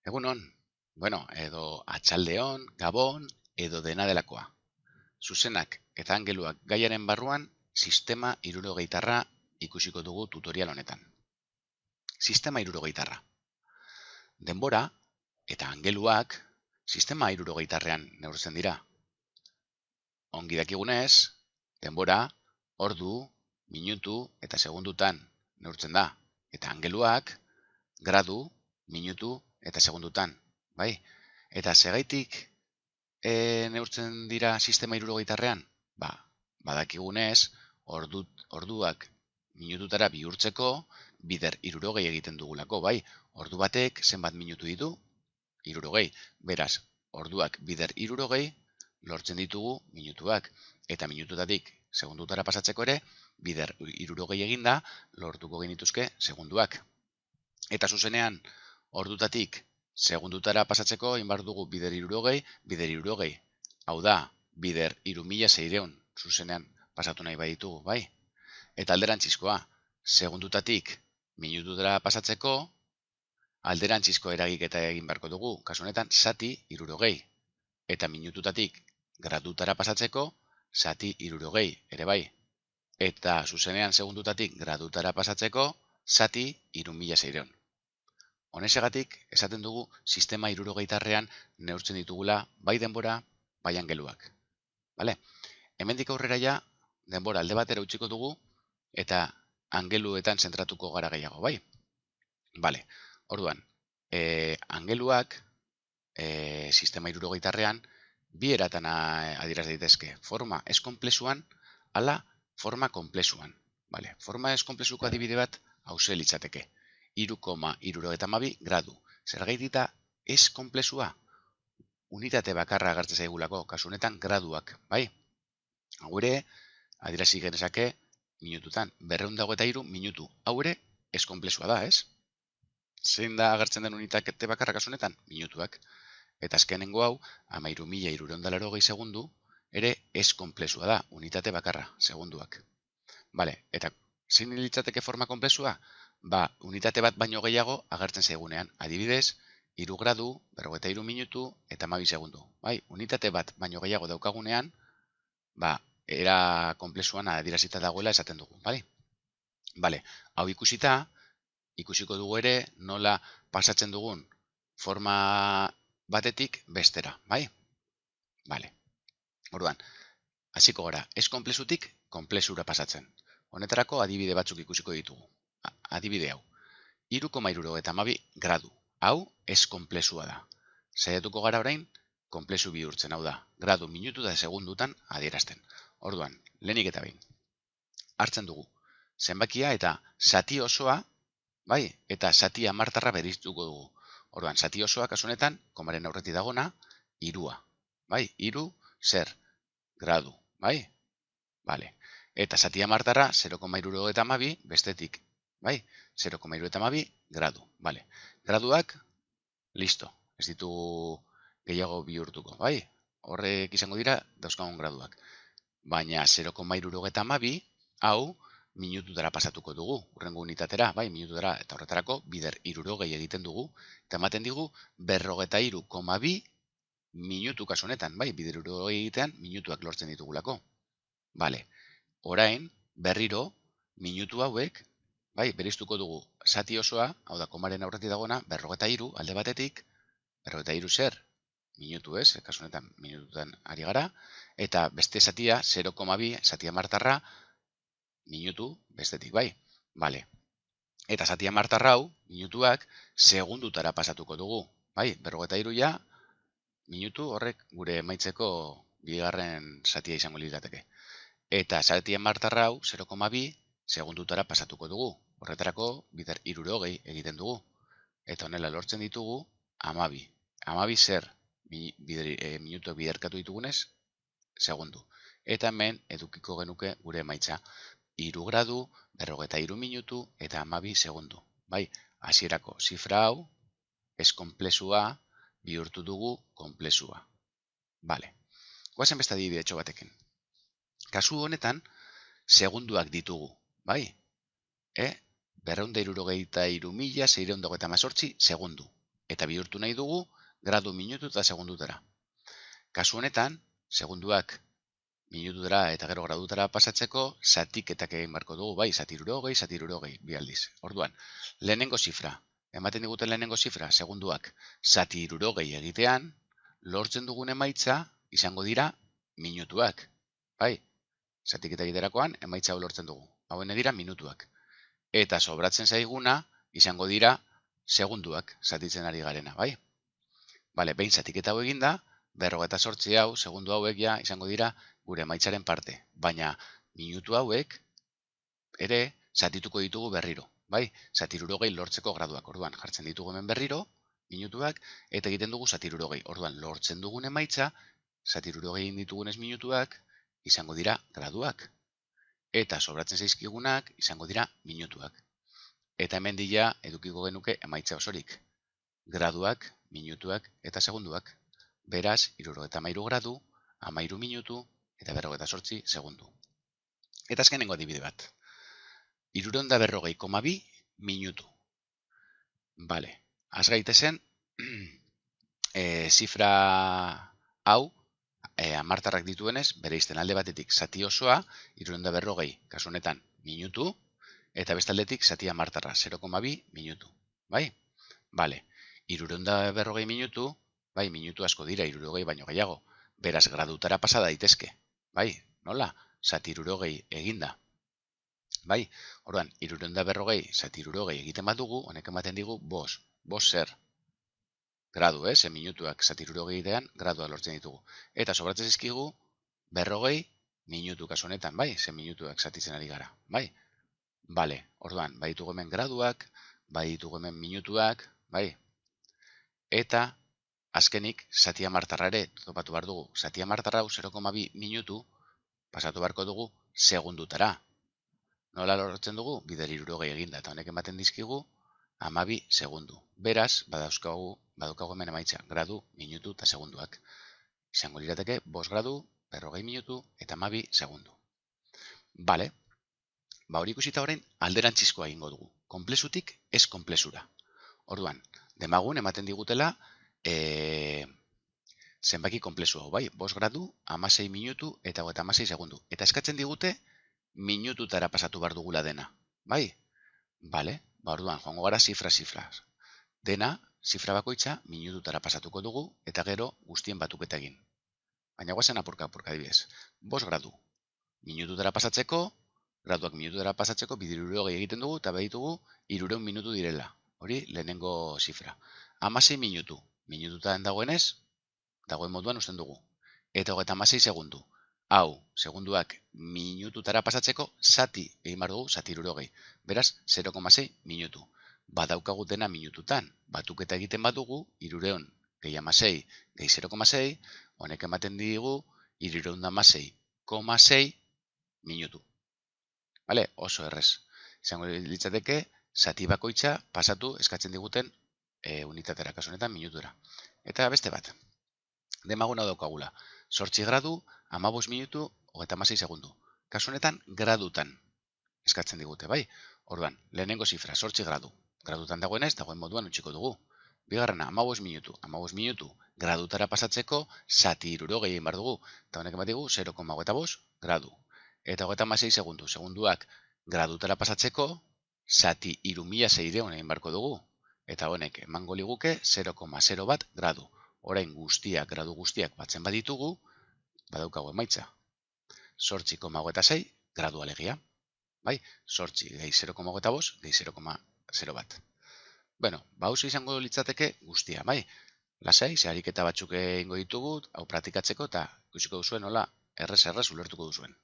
Egunon, edo atxaldeon, gabon, edo dena delakoa. Zuzenak eta angeluak gaiaren barruan, sistema hirurogeitarra ikusiko dugu tutorial honetan. Sistema hirurogeitarra. Denbora eta angeluak sistema hirurogeitarrean neurtzen dira. Ongi dakigunez, denbora, ordu, minutu eta segundutan neurtzen da. Eta angeluak, gradu, minutu eta segundutan. Bai? Eta segaitik neurtzen dira sistema hirurogeitarrean? Badakigunez, orduak minututara bihurtzeko bider hirurogei egiten dugulako, bai? Ordu batek zenbat minutu ditu? Hirurogei. Beraz, orduak bider hirurogei lortzen ditugu minutuak. Eta minututatik segundutara pasatzeko ere, bider hirurogei eginda lortuko genituzke segunduak. Eta zuzenean, ordutatik segundutara pasatzeko egin dugu bider hirurogei. Hau da, bider 3600 zuzenean pasatu nahi baditugu, bai? Eta alderantzizkoa, segundutatik minututara pasatzeko, alderantzizko eragiketa egin beharko dugu, kasu honetan, zati hirurogei. Eta minututatik gradutara pasatzeko, zati hirurogei, ere bai. Eta zuzenean segundutatik gradutara pasatzeko, zati 3600. Honesegatik, esaten dugu sistema hirurogeitarrean neurtzen ditugula bai denbora, bai angeluak. Bale? Hemendik aurrera ja, denbora alde batera utziko dugu, eta angeluetan zentratuko gara gehiago, bai? Bale, orduan, angeluak sistema hirurogeitarrean bi eratan adieraz daitezke. Forma ez konplexuan, ala forma konplexuan. Bale, forma ez konplexuko adibide bat hauxe litzateke. 3,72 gradu. Zergaitita ez konplexua? Unitate bakarra agertzen zaigulako, kasu honetan graduak, bai? Hau ere, adierazi genezake minututan, 223 minutu. Hau ere, ez konplexua da, ez? Zein da agertzen den unitate bakarra kasu honetan? Minutuak. Eta azkenengo hau, 13.380 segundu, ere ez konplexua da, unitate bakarra, segunduak. Bale, eta zein litzateke forma konplexua? Unitate bat baino gehiago agertzen zaigunean. Adibidez, 3 gradu, 43 minutu eta 12 segundu. Bai, unitate bat baino gehiago daukagunean, era konplexuan adierazita dagoela esaten dugu. Bale, hau ikusiko dugu ere nola pasatzen dugun forma batetik bestera. Bai? Bale. Orduan, hasiko gara, ez konplexutik konplexura pasatzen. Honetarako adibide batzuk ikusiko ditugu. Adibide hau, 3,72 gradu. Hau ez konplexua da. Saiatuko gara orain, konplexu bihurtzen, hau da, gradu, minutu eta segundutan adierazten. Orduan, lehenik eta behin. Hartzen dugu, zenbakia eta zati osoa, bai, eta zati hamartarra bereiztuko dugu. Orduan, zati osoa, kasu honetan, komaren aurretik dagona, 3. Bai, 3, zer, gradu, bai? Bale. Eta zati hamartarra 0,72 bestetik, bai? 0,72 gradu, bale. Graduak, listo. Ez ditugu gehiago bihurtuko, bai? Horrek izango dira dauzkagun graduak. Baina 0,72 hau minututara pasatuko dugu, hurrengo unitatera, bai, minututara, eta horretarako bider hirurogei egiten dugu, eta ematen digu 43,2 minutu kasu honetan, bai, bider hirurogei egitean minutuak lortzen ditugulako. Bale, orain, berriro, minutu hauek, bai, bereiztuko dugu zati osoa, hau da, komaren aurretik dagoena, 43 alde batetik, 43 zer, minutu ez, kasu honetan minututan ari gara, eta beste zatia 0,2, zati hamartarra, minutu bestetik, bai. Bale. Eta zati hamartarra hau, minutuak, segundutara pasatuko dugu. Bai, 43 ja, minutu horrek gure emaitzeko bigarren zatia izango lirateke. Eta zati hamartarra hau, 0,2, segundutara pasatuko dugu. Horretarako, bider hirurogei egiten dugu. Eta honela lortzen ditugu, 12. 12 zer, minutuak biderkatu ditugunez, segundu. Eta hemen edukiko genuke gure emaitza. 3 gradu, 43 minutu eta 12 segundu. Bai, hasierako zifra hau, ez konplexua, bihurtu dugu konplexua. Bale. Goazen beste adibidetxo batekin. Kasu honetan, segunduak ditugu, bai? 263.628 segundu. eta bihurtu nahi dugu gradu, minutu eta segundutara. Kasu honetan, segunduak minututara eta gero gradutara pasatzeko zatiketak egin beharko dugu, bai, zati hirurogei, bi aldiz. Orduan, lehenengo zifra, ematen diguten lehenengo zifra, segunduak zati hirurogei egitean, lortzen dugun emaitza izango dira minutuak. Bai, zatiketa egiterakoan emaitza hau lortzen dugu. Hauen dira minutuak. Eta sobratzen zaiguna izango dira segunduak zatitzen ari garena, bai? Bale, behin zatiketa hau eginda, 48 hau, segundu hauek ja izango dira gure emaitzaren parte. Baina minutu hauek ere zatituko ditugu berriro, bai? Zati hirurogei lortzeko graduak. Orduan, jartzen ditugu hemen berriro, minutuak, eta egiten dugu zati hirurogei. Orduan, lortzen dugun emaitza, zati hirurogei ditugunez minutuak, izango dira graduak. Eta sobratzen zaizkigunak izango dira minutuak. Eta hemen dira edukiko genuke emaitza osorik. Graduak, minutuak eta segunduak. Beraz, 73 gradu, 13 minutu eta 48 segundu. Eta azkenengo adibide bat. 340,2 minutu. Bale, az gaitezen, zifra hau, hamartarrak dituenez, bereizten alde batetik zati osoa, 340, kasu honetan, minutu, eta bestaldetik zati hamartarra, 0,2 minutu. Bai? Bale, 340 minutu, bai, minutu asko dira, 60 baino gehiago, beraz gradutara pasa daitezke. Bai, nola? Zati 60 eginda. Bai, orduan, 340 zati 60 egiten badugu, honek ematen digu 5. 5 zer? Gradu, minutuak zati 60 egitean, gradua lortzen ditugu. Eta sobratzen zizkigu, 40 minutu kasu honetan, bai, ze minutuak zatitzen ari gara, bai? Bale, orduan, bai ditugu hemen graduak, bai ditugu hemen minutuak, bai? Eta, azkenik, zati hamartarra ere topatu behar dugu. Zati hamartarra hau 0,2 minutu pasatu beharko dugu segundutara. Nola lortzen dugu? Bider 60 eginda, eta honek ematen dizkigu 12 segundu. Beraz, badaukagu hemen emaitza, gradu, minutu eta segunduak. Izango lirateke 5 gradu, 40 minutu eta 12 segundu. Bale, hori ikusita orain alderantzizkoa egingo dugu. Konplexutik ez konplexura. Orduan, demagun ematen digutela zenbaki konplexu hau, bai? 5 gradu, 16 minutu eta 16 segundu. Eta eskatzen digute minututara pasatu behar dugula dena, bai? Bale, orduan, joango gara zifra. Dena, zifra bakoitza, minututara pasatuko dugu, eta gero guztien batuketa egin. Baina guazen apurka adibidez. 5 gradu, minututara pasatzeko, graduak minututara pasatzeko, bider 60 egiten dugu, eta behitugu 300 minutu direla. Hori, lehenengo zifra. 16 minutu, minututaren dagoenez, dagoen moduan usten dugu. Eta 16 segundu. Hau, segunduak minututara pasatzeko, zati egin behar dugu, zati 60. Beraz, 0,6 minutu. Badaukagu dena minututan. Batuketa egiten badugu, 300 gehi 16 gehi 0,6, honek ematen digu 316,6 minutu. Bale, oso errez. Izango litzateke, zati bakoitza pasatu eskatzen diguten unitatera, kasu honetan minutura. Eta beste bat. Demaguna daukagula. 8 gradu, 15 minutu, 36 segundu. Kasu honetan, gradutan eskatzen digute, bai? Orduan, lehenengo zifra, 8 gradu. Gradutan dagoenez, dagoen moduan utxiko dugu. Bigarrena, 15 minutu. 15 minutu, gradutara pasatzeko, zati 60 egin behar dugu. Eta honek ematigu, 0,25 gradu. Eta 36 segundu. Segunduak gradutara pasatzeko, zati 3600 egin beharko dugu. Eta honek emango liguke 0,01 gradu. Orain guztiak, gradu guztiak batzen baditugu, badaukagu emaitza. 8,6 gradu alegia. Bai, 8 gehi 0,5 gehi 0,01. Bueno, hauze izango litzateke guztia, bai? Lasai, ze ariketa batzuk egingo ditugu, hau praktikatzeko, eta ikusiko duzuen, hola, errez ulertuko duzuen.